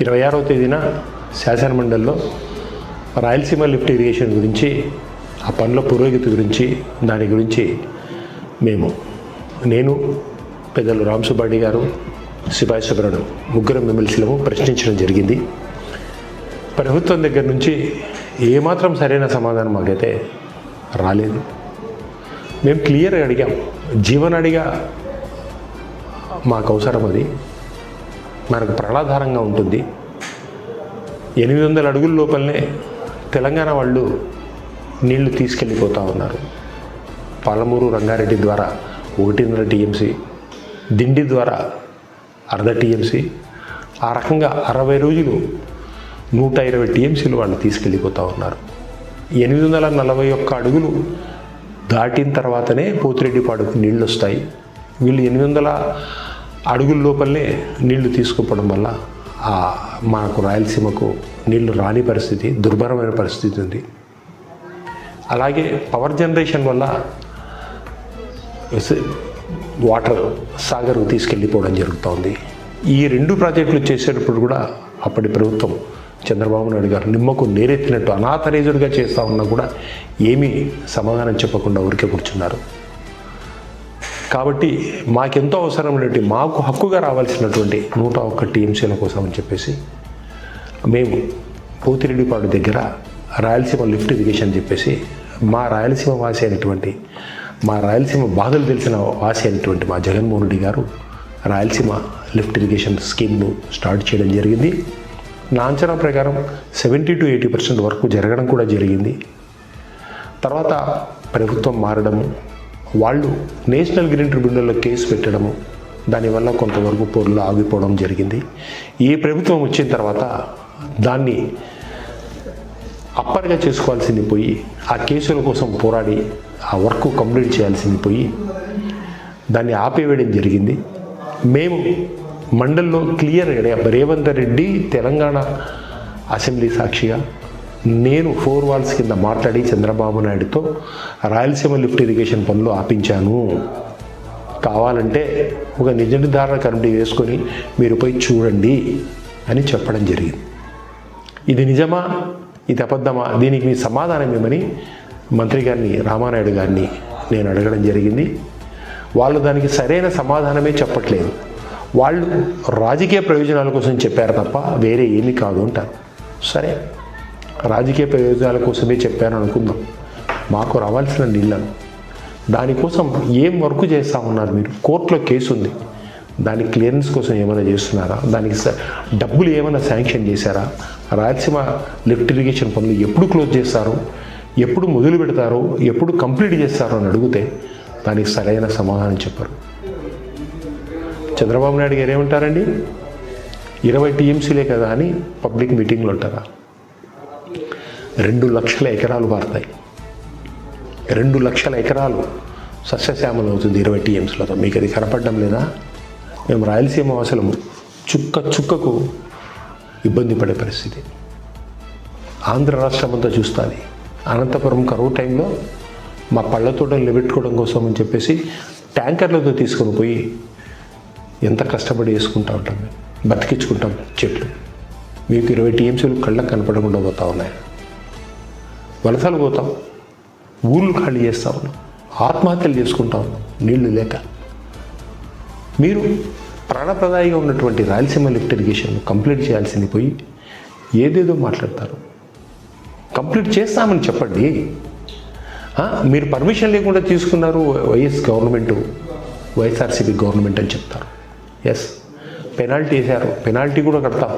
26వ తేదీన శాసనమండలిలో Rayalaseema lift irrigation గురించి, ఆ పనుల పురోగతి గురించి, దాని గురించి నేను పెద్దలు రామ్ సుబ్బారెడ్డి గారు, సిపాయి సుబ్రహ్మణ్యం ముగ్గురు ఎమ్మెల్సీలము ప్రశ్నించడం జరిగింది. ప్రభుత్వం దగ్గర నుంచి ఏమాత్రం సరైన సమాధానం మాకైతే రాలేదు. మేము క్లియర్గా అడిగాం, జీవనాడిగా మాకు అవసరం, అది మనకు ప్రాణాధారంగా ఉంటుంది. 800 అడుగుల లోపలనే తెలంగాణ వాళ్ళు నీళ్లు తీసుకెళ్ళిపోతూ ఉన్నారు. పాలమూరు రంగారెడ్డి ద్వారా 1.5 టీఎంసీ, దిండి ద్వారా 0.5 టీఎంసీ, ఆ రకంగా 60 రోజులు 120 టీఎంసీలు వాళ్ళు తీసుకెళ్ళిపోతూ ఉన్నారు. 841 అడుగులు దాటిన తర్వాతనే పోతిరెడ్డిపాడుకు నీళ్ళు వస్తాయి. వీళ్ళు 800 అడుగుల లోపలనే నీళ్లు తీసుకుపోవడం వల్ల మనకు రాయలసీమకు నీళ్లు రాని పరిస్థితి, దుర్భరమైన పరిస్థితి ఉంది. అలాగే పవర్ జనరేషన్ వల్ల వాటర్ సాగర్కు తీసుకెళ్ళిపోవడం జరుగుతోంది. ఈ 2 ప్రాజెక్టులు చేసేటప్పుడు కూడా అప్పటి ప్రభుత్వం చంద్రబాబు నాయుడు గారు నిమ్మకు నేరెత్తినట్టు అనాథరేజుడుగా చేస్తూ ఉన్నా కూడా ఏమీ సమాధానం చెప్పకుండా ఊరికే కూర్చున్నారు. కాబట్టి మాకెంతో అవసరమైనటువంటి, మాకు హక్కుగా రావాల్సినటువంటి 101 టీఎంసీల కోసం అని చెప్పేసి మేము పోతిరెడ్డిపాడు దగ్గర రాయలసీమ లిఫ్ట్ ఇరిగేషన్ చెప్పేసి మా రాయలసీమ వాసి అయినటువంటి, మా రాయలసీమ బాధలు తెలిసిన వాసి అయినటువంటి మా జగన్మోహన్ రెడ్డి గారు రాయలసీమ లిఫ్ట్ ఇరిగేషన్ స్కీమ్ను స్టార్ట్ చేయడం జరిగింది. నా అంచనా ప్రకారం 70 to 80% వరకు జరగడం కూడా జరిగింది. తర్వాత ప్రభుత్వం మారడము, వాళ్ళు నేషనల్ గ్రీన్ ట్రిబ్యునల్లో కేసు పెట్టడము, దానివల్ల కొంతవరకు పొరులు ఆగిపోవడం జరిగింది. ఈ ప్రభుత్వం వచ్చిన తర్వాత దాన్ని అప్పర్గా చేసుకోవాల్సింది పోయి, ఆ కేసుల కోసం పోరాడి ఆ వర్క్ కంప్లీట్ చేయాల్సింది పోయి దాన్ని ఆపేయడం జరిగింది. మేము మండల్లో క్లియర్గా రేవంత్ రెడ్డి తెలంగాణ అసెంబ్లీ సాక్షిగా నేను 4 వాల్స్ కింద మాట్లాడి చంద్రబాబు నాయుడుతో రాయలసీమ లిఫ్ట్ ఇరిగేషన్ పనులు ఆపించాను, కావాలంటే ఒక నిజ నిర్ధారణ కమిటీ వేసుకొని మీరు పోయి చూడండి అని చెప్పడం జరిగింది. ఇది నిజమా, ఇది అబద్ధమా, దీనికి మీ సమాధానం ఏమని మంత్రి గారిని, రామానాయుడు గారిని నేను అడగడం జరిగింది. వాళ్ళు దానికి సరైన సమాధానమే చెప్పట్లేదు. వాళ్ళు రాజకీయ ప్రయోజనాల కోసం చెప్పారు తప్ప వేరే ఏమీ కాదు అంటారు. సరే, రాజకీయ ప్రయోజనాల కోసమే చెప్పాను అనుకుందాం. మాకు రావాల్సిన నీళ్ళను దానికోసం ఏం వర్క్ చేస్తూ ఉన్నారు మీరు? కోర్టులో కేసు ఉంది, దాని క్లియరెన్స్ కోసం ఏమైనా చేస్తున్నారా? దానికి డబ్బులు ఏమైనా శాంక్షన్ చేశారా? రాయలసీమ లిఫ్ట్ ఇరిగేషన్ పనులు ఎప్పుడు క్లోజ్ చేస్తారు, ఎప్పుడు మొదలు పెడతారు, ఎప్పుడు కంప్లీట్ చేస్తారు అని అడిగితే దానికి సరైన సమాధానం చెప్పరు. చంద్రబాబు నాయుడు గారు ఏమంటారండి, 20 టీఎంసీలే కదా అని పబ్లిక్ మీటింగ్లో ఉంటారా? 2 లక్షల ఎకరాలు పారుతాయి. 2 లక్షల ఎకరాలు సస్యశ్యామలం అవుతుంది 20 టీఎంసీలతో. మీకు అది కనపడడం లేదా? మేము రాయలసీమ వాసులము చుక్క చుక్కకు ఇబ్బంది పడే పరిస్థితి. ఆంధ్ర రాష్ట్రం అంతా చూస్తుంది. అనంతపురం కరువు టైంలో మా పళ్ళ తోటలు నిలబెట్టుకోవడం కోసం అని చెప్పేసి ట్యాంకర్లతో తీసుకొని పోయి ఎంత కష్టపడి వేసుకుంటూ ఉంటాం, బతికించుకుంటాం చెట్లు. మీకు 20 టీఎంసీలు కళ్ళకు కనపడకుండా పోతూ ఉన్నాయి. వలసలు పోతాం, ఊళ్ళు ఖాళీ చేస్తూ ఉన్నాం, ఆత్మహత్యలు చేసుకుంటా ఉన్నాం నీళ్లు లేక. మీరు ప్రాణప్రదాయిగా ఉన్నటువంటి రాయలసీమ లిఫ్ట్ ఇరిగేషన్ కంప్లీట్ చేయాల్సింది పోయి ఏదేదో మాట్లాడతారు. కంప్లీట్ చేస్తామని చెప్పండి. మీరు పర్మిషన్ లేకుండా తీసుకున్నారు వైఎస్ఆర్సీపీ గవర్నమెంట్ అని చెప్తారు. ఎస్, పెనాల్టీ వేశారు, పెనాల్టీ కూడా కడతాం,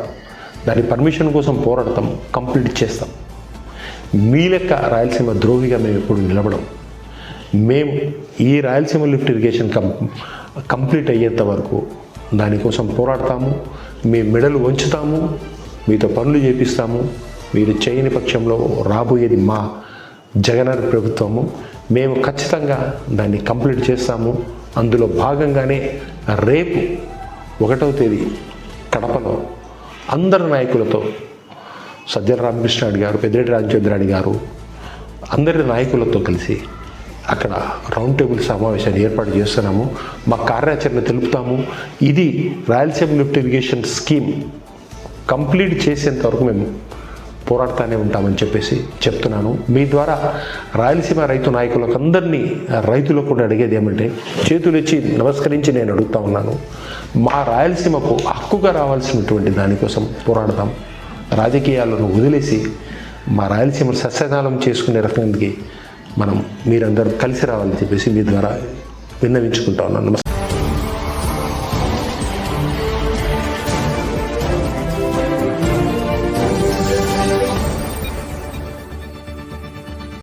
దాని పర్మిషన్ కోసం పోరాడతాం, కంప్లీట్ చేస్తాం. మీ లెక్క రాయలసీమ ద్రోహిగా మేము ఎప్పుడు నిలబడం. మేము ఈ రాయలసీమ లిఫ్ట్ ఇరిగేషన్ కంప్లీట్ అయ్యేంత వరకు దానికోసం పోరాడతాము, మీ మెడలు వంచుతాము, మీతో పనులు చేపిస్తాము. మీరు చేయని పక్షంలో రాబోయేది మా జగనన్న ప్రభుత్వము. మేము ఖచ్చితంగా దాన్ని కంప్లీట్ చేస్తాము. అందులో భాగంగానే రేపు 1వ తేదీ కడపలో అందరు నాయకులతో, సజ్జల రామకృష్ణారెడ్డి గారు, పెద్దిరెడ్డి రామచంద్రారెడ్డి గారు, అందరి నాయకులతో కలిసి అక్కడ రౌండ్ టేబుల్ సమావేశాన్ని ఏర్పాటు చేస్తున్నాము. మా కార్యాచరణ తెలుపుతాము. ఇది Rayalaseema lift irrigation scheme complete చేసేంత వరకు మేము పోరాడుతూనే ఉంటామని చెప్పేసి చెప్తున్నాను. మీ ద్వారా రాయలసీమ రైతు నాయకులకు అందరినీ, రైతులకు కూడా అడిగేది ఏమంటే, చేతులెచ్చి నమస్కరించి నేను అడుగుతా ఉన్నాను, మా రాయలసీమకు హక్కుగా రావాల్సినటువంటి దానికోసం పోరాడతాం. రాజకీయాలను వదిలేసి మా రాయలసీమ సస్యశాలం చేసుకునే రకానికి మీరందరూ కలిసి రావాలని చెప్పేసి మీ ద్వారా విన్నవించుకుంటా ఉన్నాను. నమస్తే.